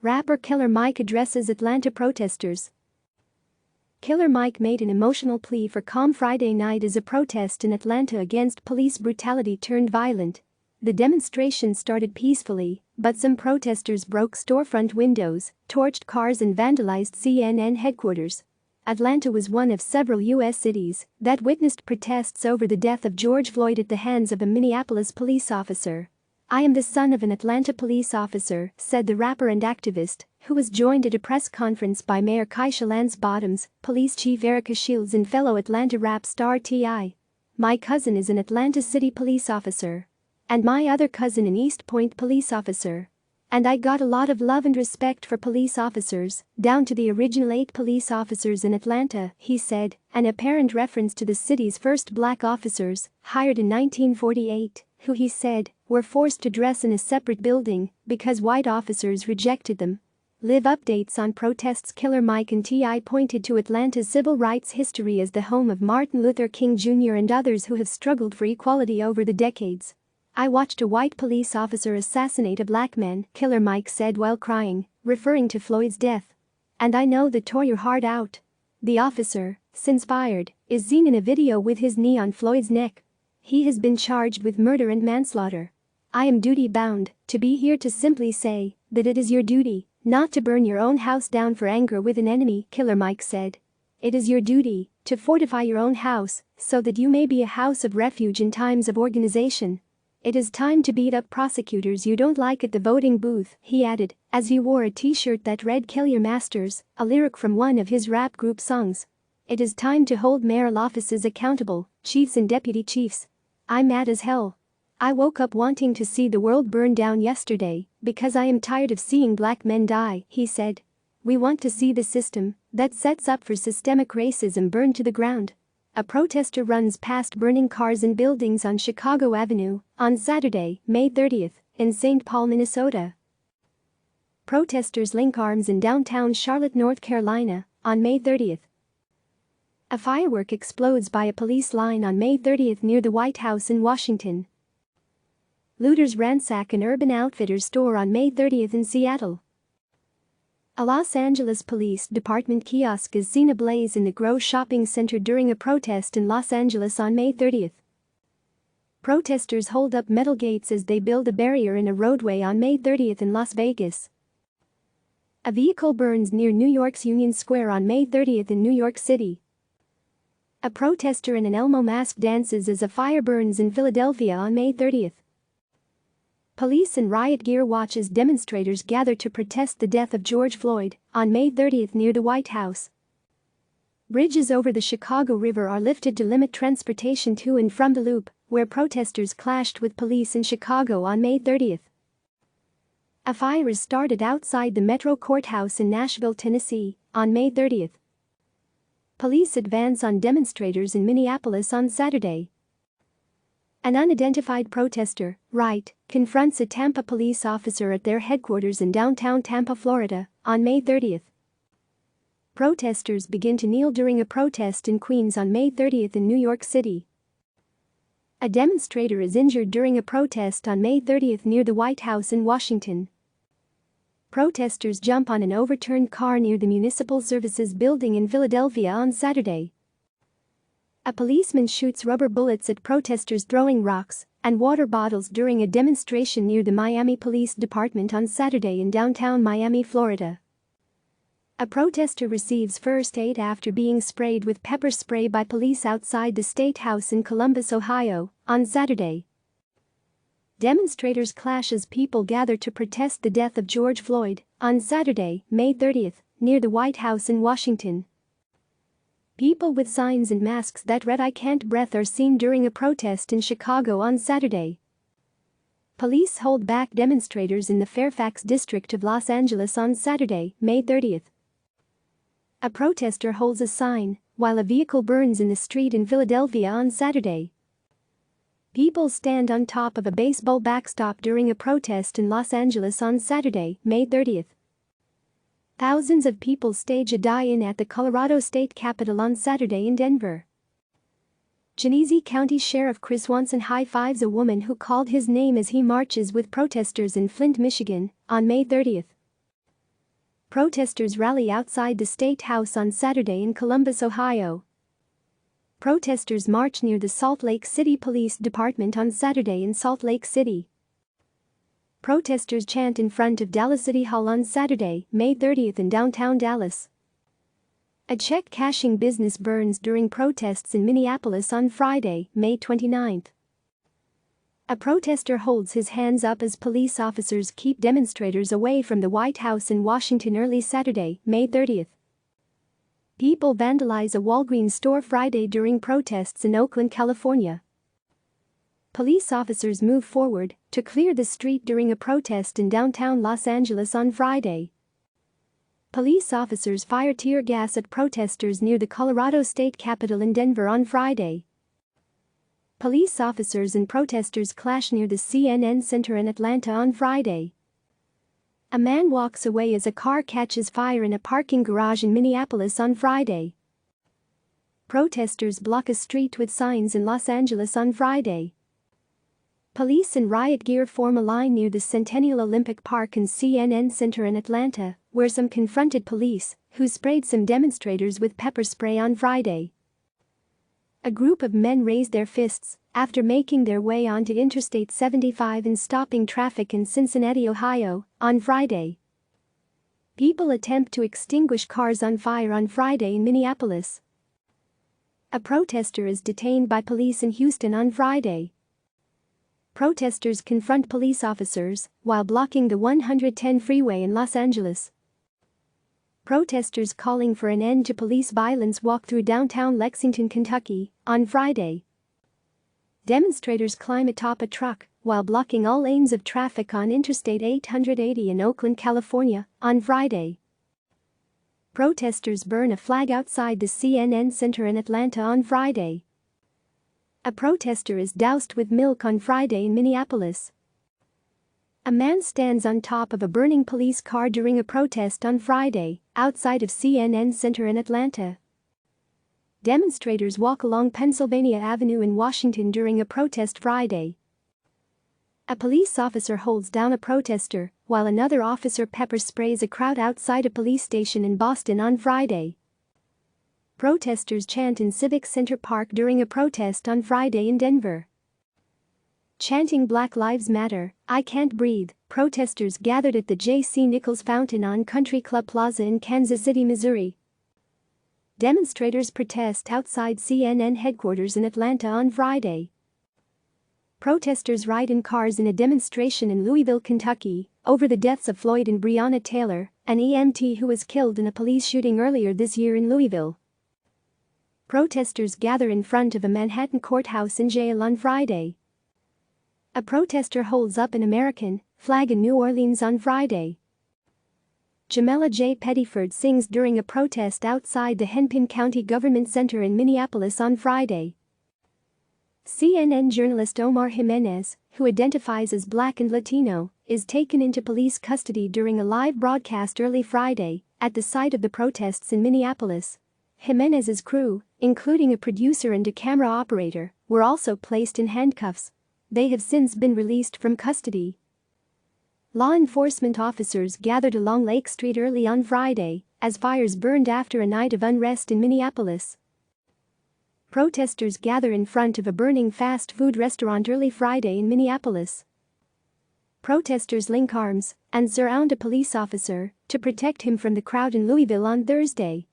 Rapper Killer Mike addresses Atlanta protesters. Killer Mike made an emotional plea for calm Friday night as a protest in Atlanta against police brutality turned violent. The demonstration started peacefully, but some protesters broke storefront windows, torched cars and vandalized CNN headquarters. Atlanta was one of several U.S. cities that witnessed protests over the death of George Floyd at the hands of a Minneapolis police officer. "I am the son of an Atlanta police officer," said the rapper and activist, who was joined at a press conference by Mayor Keisha Lance Bottoms, Police Chief Erika Shields and fellow Atlanta rap star T.I. "My cousin is an Atlanta City police officer. And my other cousin an East Point police officer. And I got a lot of love and respect for police officers, down to the original 8 police officers in Atlanta," he said, an apparent reference to the city's first black officers, hired in 1948, who he said were forced to dress in a separate building because white officers rejected them. Live updates on protests. Killer Mike and T.I. pointed to Atlanta's civil rights history as the home of Martin Luther King Jr. and others who have struggled for equality over the decades. "I watched a white police officer assassinate a black man," Killer Mike said while crying, referring to Floyd's death. "And I know that tore your heart out. The officer, since fired, is seen in a video with his knee on Floyd's neck. He has been charged with murder and manslaughter. I am duty-bound to be here to simply say that it is your duty not to burn your own house down for anger with an enemy," Killer Mike said. "It is your duty to fortify your own house so that you may be a house of refuge in times of organization. It is time to beat up prosecutors you don't like at the voting booth," he added, as he wore a t-shirt that read "Kill Your Masters," a lyric from one of his rap group songs. "It is time to hold mayoral offices accountable, chiefs and deputy chiefs. I'm mad as hell. I woke up wanting to see the world burn down yesterday because I am tired of seeing black men die," he said. "We want to see the system that sets up for systemic racism burned to the ground." A protester runs past burning cars and buildings on Chicago Avenue on Saturday, May 30, in St. Paul, Minnesota. Protesters link arms in downtown Charlotte, North Carolina, on May 30. A firework explodes by a police line on May 30 near the White House in Washington. Looters ransack an Urban Outfitters store on May 30 in Seattle. A Los Angeles Police Department kiosk is seen ablaze in the Grove Shopping Center during a protest in Los Angeles on May 30. Protesters hold up metal gates as they build a barrier in a roadway on May 30 in Las Vegas. A vehicle burns near New York's Union Square on May 30 in New York City. A protester in an Elmo mask dances as a fire burns in Philadelphia on May 30. Police in riot gear watch as demonstrators gather to protest the death of George Floyd on May 30 near the White House. Bridges over the Chicago River are lifted to limit transportation to and from the Loop, where protesters clashed with police in Chicago on May 30. A fire is started outside the Metro Courthouse in Nashville, Tennessee, on May 30. Police advance on demonstrators in Minneapolis on Saturday. An unidentified protester, right, confronts a Tampa police officer at their headquarters in downtown Tampa, Florida, on May 30. Protesters begin to kneel during a protest in Queens on May 30 in New York City. A demonstrator is injured during a protest on May 30 near the White House in Washington. Protesters jump on an overturned car near the Municipal Services Building in Philadelphia on Saturday. A policeman shoots rubber bullets at protesters throwing rocks and water bottles during a demonstration near the Miami Police Department on Saturday in downtown Miami, Florida. A protester receives first aid after being sprayed with pepper spray by police outside the State House in Columbus, Ohio, on Saturday. Demonstrators clash as people gather to protest the death of George Floyd on Saturday, May 30, near the White House in Washington. People with signs and masks that read "I can't breathe" are seen during a protest in Chicago on Saturday. Police hold back demonstrators in the Fairfax district of Los Angeles on Saturday, May 30. A protester holds a sign while a vehicle burns in the street in Philadelphia on Saturday. People stand on top of a baseball backstop during a protest in Los Angeles on Saturday, May 30. Thousands of people stage a die-in at the Colorado State Capitol on Saturday in Denver. Genesee County Sheriff Chris Swanson high-fives a woman who called his name as he marches with protesters in Flint, Michigan, on May 30. Protesters rally outside the State House on Saturday in Columbus, Ohio. Protesters march near the Salt Lake City Police Department on Saturday in Salt Lake City. Protesters chant in front of Dallas City Hall on Saturday, May 30th in downtown Dallas. A check-cashing business burns during protests in Minneapolis on Friday, May 29th. A protester holds his hands up as police officers keep demonstrators away from the White House in Washington early Saturday, May 30th. People vandalize a Walgreens store Friday during protests in Oakland, California. Police officers move forward to clear the street during a protest in downtown Los Angeles on Friday. Police officers fire tear gas at protesters near the Colorado State Capitol in Denver on Friday. Police officers and protesters clash near the CNN Center in Atlanta on Friday. A man walks away as a car catches fire in a parking garage in Minneapolis on Friday. Protesters block a street with signs in Los Angeles on Friday. Police in riot gear form a line near the Centennial Olympic Park and CNN Center in Atlanta, where some confronted police, who sprayed some demonstrators with pepper spray on Friday. A group of men raised their fists after making their way onto Interstate 75 and stopping traffic in Cincinnati, Ohio, on Friday. People attempt to extinguish cars on fire on Friday in Minneapolis. A protester is detained by police in Houston on Friday. Protesters confront police officers while blocking the 110 freeway in Los Angeles. Protesters calling for an end to police violence walk through downtown Lexington, Kentucky, on Friday. Demonstrators climb atop a truck while blocking all lanes of traffic on Interstate 880 in Oakland, California, on Friday. Protesters burn a flag outside the CNN Center in Atlanta on Friday. A protester is doused with milk on Friday in Minneapolis. A man stands on top of a burning police car during a protest on Friday, outside of CNN Center in Atlanta. Demonstrators walk along Pennsylvania Avenue in Washington during a protest Friday. A police officer holds down a protester, while another officer pepper sprays a crowd outside a police station in Boston on Friday. Protesters chant in Civic Center Park during a protest on Friday in Denver. Chanting Black Lives Matter, I Can't Breathe, protesters gathered at the J.C. Nichols Fountain on Country Club Plaza in Kansas City, Missouri. Demonstrators protest outside CNN headquarters in Atlanta on Friday. Protesters ride in cars in a demonstration in Louisville, Kentucky, over the deaths of Floyd and Breonna Taylor, an EMT who was killed in a police shooting earlier this year in Louisville. Protesters gather in front of a Manhattan courthouse and jail on Friday. A protester holds up an American flag in New Orleans on Friday. Jamela J. Pettiford sings during a protest outside the Hennepin County Government Center in Minneapolis on Friday. CNN journalist Omar Jimenez, who identifies as Black and Latino, is taken into police custody during a live broadcast early Friday at the site of the protests in Minneapolis. Jimenez's crew, including a producer and a camera operator, were also placed in handcuffs. They have since been released from custody. Law enforcement officers gathered along Lake Street early on Friday as fires burned after a night of unrest in Minneapolis. Protesters gather in front of a burning fast food restaurant early Friday in Minneapolis. Protesters link arms and surround a police officer to protect him from the crowd in Louisville on Thursday.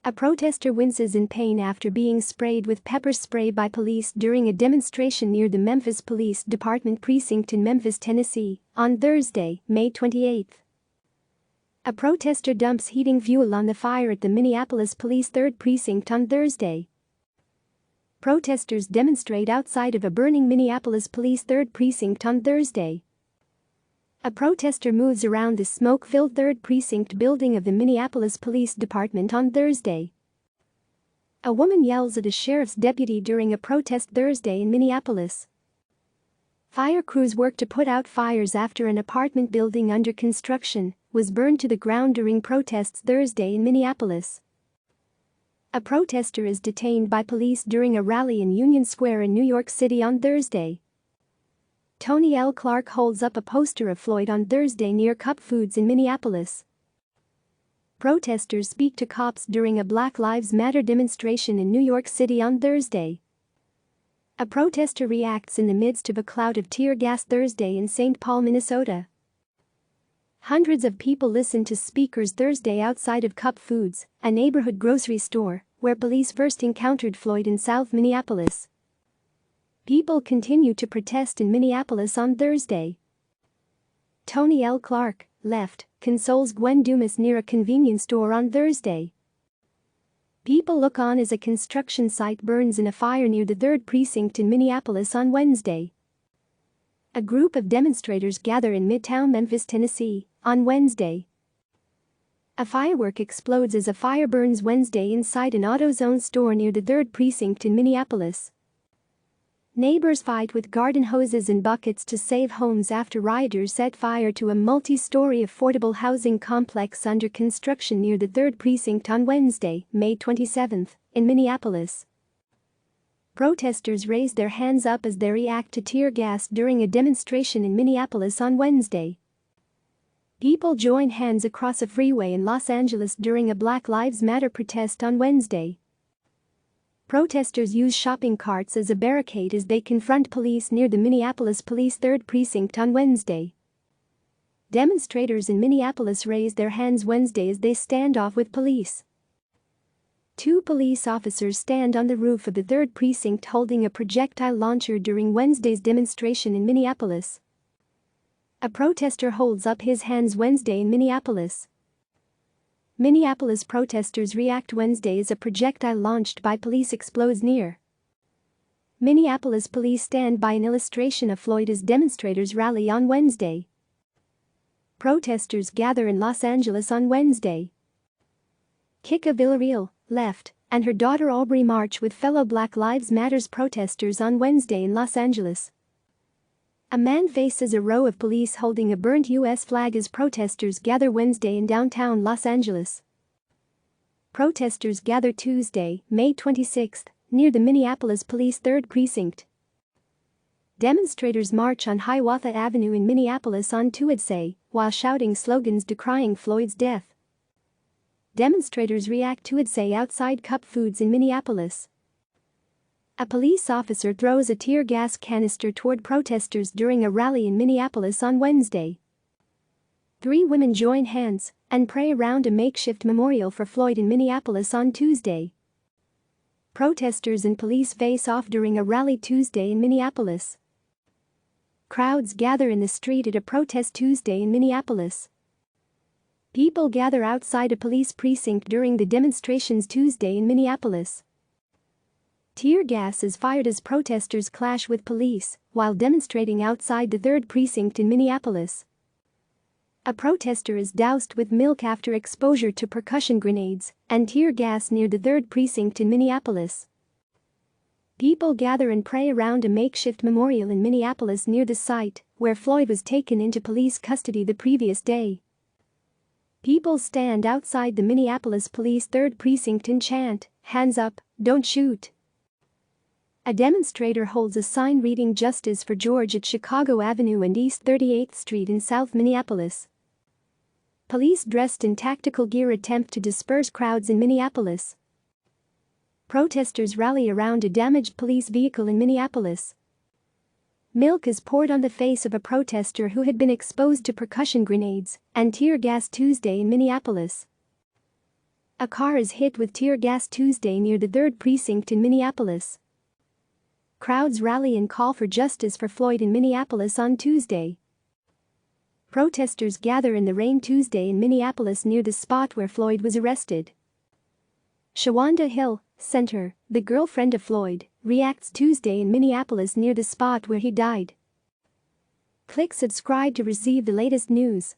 A protester winces in pain after being sprayed with pepper spray by police during a demonstration near the Memphis Police Department precinct in Memphis, Tennessee, on Thursday, May 28. A protester dumps heating fuel on the fire at the Minneapolis Police 3rd Precinct on Thursday. Protesters demonstrate outside of a burning Minneapolis Police 3rd Precinct on Thursday. A protester moves around the smoke-filled 3rd Precinct building of the Minneapolis Police Department on Thursday. A woman yells at a sheriff's deputy during a protest Thursday in Minneapolis. Fire crews work to put out fires after an apartment building under construction was burned to the ground during protests Thursday in Minneapolis. A protester is detained by police during a rally in Union Square in New York City on Thursday. Tony L. Clark holds up a poster of Floyd on Thursday near Cup Foods in Minneapolis. Protesters speak to cops during a Black Lives Matter demonstration in New York City on Thursday. A protester reacts in the midst of a cloud of tear gas Thursday in St. Paul, Minnesota. Hundreds of people listened to speakers Thursday outside of Cup Foods, a neighborhood grocery store, where police first encountered Floyd in South Minneapolis. People continue to protest in Minneapolis on Thursday. Tony L. Clark, left, consoles Gwen Dumas near a convenience store on Thursday. People look on as a construction site burns in a fire near the 3rd Precinct in Minneapolis on Wednesday. A group of demonstrators gather in Midtown Memphis, Tennessee, on Wednesday. A firework explodes as a fire burns Wednesday inside an AutoZone store near the 3rd Precinct in Minneapolis. Neighbors fight with garden hoses and buckets to save homes after rioters set fire to a multi-story affordable housing complex under construction near the 3rd Precinct on Wednesday, May 27, in Minneapolis. Protesters raised their hands up as they react to tear gas during a demonstration in Minneapolis on Wednesday. People joined hands across a freeway in Los Angeles during a Black Lives Matter protest on Wednesday. Protesters use shopping carts as a barricade as they confront police near the Minneapolis Police 3rd Precinct on Wednesday. Demonstrators in Minneapolis raised their hands Wednesday as they stand off with police. 2 police officers stand on the roof of the 3rd Precinct holding a projectile launcher during Wednesday's demonstration in Minneapolis. A protester holds up his hands Wednesday in Minneapolis. Minneapolis protesters react Wednesday as a projectile launched by police explodes near. Minneapolis police stand by an illustration of Floyd as demonstrators rally on Wednesday. Protesters gather in Los Angeles on Wednesday. Kika Villarreal, left, and her daughter Aubrey march with fellow Black Lives Matter protesters on Wednesday in Los Angeles. A man faces a row of police holding a burnt U.S. flag as protesters gather Wednesday in downtown Los Angeles. Protesters gather Tuesday, May 26, near the Minneapolis Police 3rd Precinct. Demonstrators march on Hiawatha Avenue in Minneapolis on Tuesday, while shouting slogans decrying Floyd's death. Demonstrators react Tuesday outside Cup Foods in Minneapolis. A police officer throws a tear gas canister toward protesters during a rally in Minneapolis on Wednesday. 3 women join hands and pray around a makeshift memorial for Floyd in Minneapolis on Tuesday. Protesters and police face off during a rally Tuesday in Minneapolis. Crowds gather in the street at a protest Tuesday in Minneapolis. People gather outside a police precinct during the demonstrations Tuesday in Minneapolis. Tear gas is fired as protesters clash with police while demonstrating outside the 3rd Precinct in Minneapolis. A protester is doused with milk after exposure to percussion grenades and tear gas near the 3rd Precinct in Minneapolis. People gather and pray around a makeshift memorial in Minneapolis near the site where Floyd was taken into police custody the previous day. People stand outside the Minneapolis Police 3rd Precinct and chant, "Hands up, don't shoot." A demonstrator holds a sign reading "Justice for George" at Chicago Avenue and East 38th Street in South Minneapolis. Police dressed in tactical gear attempt to disperse crowds in Minneapolis. Protesters rally around a damaged police vehicle in Minneapolis. Milk is poured on the face of a protester who had been exposed to percussion grenades and tear gas Tuesday in Minneapolis. A car is hit with tear gas Tuesday near the 3rd Precinct in Minneapolis. Crowds rally and call for justice for Floyd in Minneapolis on Tuesday. Protesters gather in the rain Tuesday in Minneapolis near the spot where Floyd was arrested. Shawanda Hill, Center, the girlfriend of Floyd, reacts Tuesday in Minneapolis near the spot where he died. Click subscribe to receive the latest news.